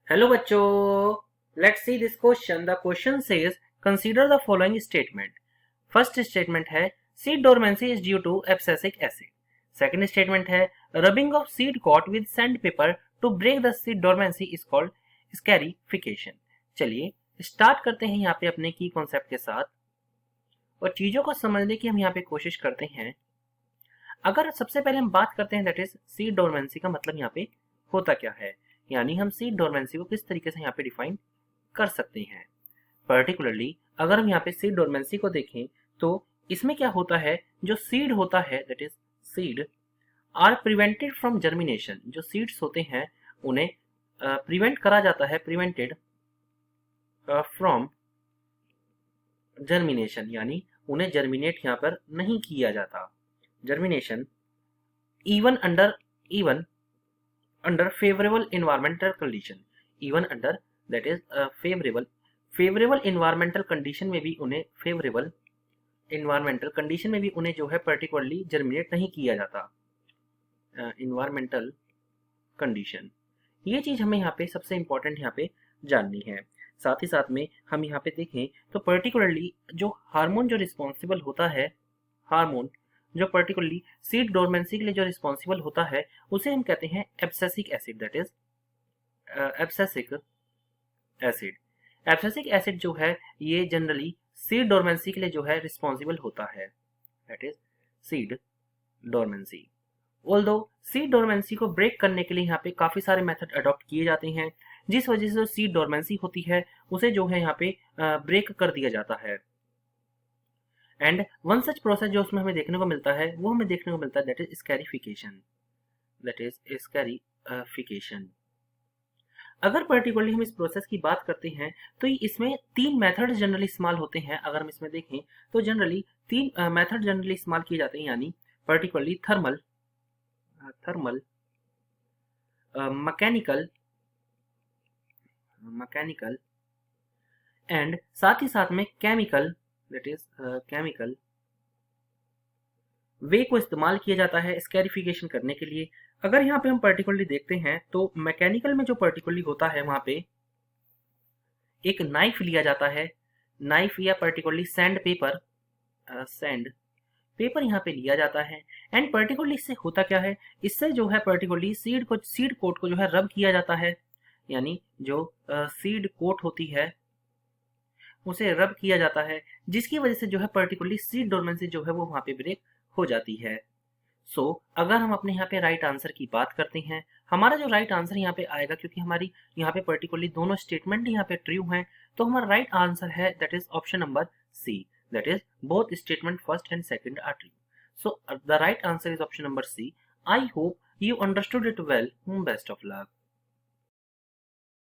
Hello बच्चों, let's see this question. The question says consider the following statement. First statement है seed dormancy is due to abscisic acid. Second statement है rubbing off seed coat with sand paper to break the seed dormancy is called scarification. चलिए start करते हैं यहाँ पे अपने की concept के साथ और चीजों को समझने की हम यहाँ पे कोशिश करते हैं। अगर सबसे पहले हम बात करते हैं दैट इज सीड डोरमेंसी का मतलब यहाँ पे होता क्या है, यानी हम सीड डोरमेंसी को किस तरीके से यहाँ पे डिफाइन कर सकते हैं। पर्टिकुलरली अगर हम यहाँ पे सीड डोरमेंसी को देखें तो इसमें क्या होता है, जो सीड होता है that is seed are prevented from germination. जो सीड्स होते हैं उन्हें प्रिवेंट करा जाता है, प्रिवेंटेड फ्रॉम जर्मिनेशन, यानी उन्हें जर्मिनेट यहाँ पर नहीं किया जाता। Germination even under favorable environmental condition, even under that is favorable environmental condition में भी उन्हें favorable environmental condition में भी उन्हें जो है particularly germinate नहीं किया जाता। environmental condition, ये चीज हमें यहाँ पे सबसे important यहाँ पे जाननी है। साथ ही साथ में हम यहाँ पे देखें तो particularly जो हार्मोन जो रिस्पॉन्सिबल होता है, हार्मोन जो पर्टिकुलरली सीड डोरमेंसी के लिए जो रिस्पॉन्सिबल होता है उसे हम कहते हैं abscisic acid. That is abscisic acid. Abscisic acid जो है ये जनरली सीड डोरमेंसी के लिए जो है रिस्पॉन्सिबल होता है, that is seed dormancy. Although seed dormancy को ब्रेक करने के लिए यहाँ पे काफी सारे मेथड अडॉप्ट किए जाते हैं, जिस वजह से जो सीड डोरमेंसी होती है उसे जो है यहाँ पे ब्रेक कर दिया जाता है। एंड वन सच प्रोसेस जो उसमें हमें देखने को मिलता है वो हमें देखने को मिलता है that is scarification. That is scarification. अगर पर्टिकुलरली हम इस प्रोसेस की बात करते हैं तो इसमें तीन मेथड जनरली इस्तेमाल होते हैं। अगर हम इसमें देखें तो जनरली तीन मेथड जनरली इस्तेमाल किए जाते हैं, यानी पर्टिकुलरली थर्मल, मैकेनिकल एंड साथ ही साथ में केमिकल, दैट इज केमिकल वे को इस्तेमाल किया जाता है स्कैरिफिकेशन करने के लिए। अगर यहाँ पे हम पर्टिकुलरली देखते हैं तो मैकेनिकल में जो पर्टिकुलरली होता है वहां पे एक नाइफ लिया जाता है, नाइफ या पर्टिकुलरली सैंड पेपर यहाँ पे लिया जाता है। एंड पर्टिकुलरली इससे होता क्या है, इससे जो है पर्टिकुलरली सीड कोट को जो है रब किया जाता है, यानी जो सीड कोट होती है उसे रब किया जाता है, जिसकी वजह से जो है पर्टिकुलरली सीड डोरमेंसी जो है वो वहां पे ब्रेक हो जाती है। अगर हम अपने यहाँ पे राइट आंसर की बात करते हैं, हमारा जो राइट आंसर यहाँ पे आएगा, क्योंकि हमारी यहाँ पे पर्टिकुलरली दोनों स्टेटमेंट यहाँ पे ट्रू हैं, तो हमारा राइट आंसर है that is option number C. That is both statement first and second are true. So the right answer is option number C. I hope you understood it well. Best of luck.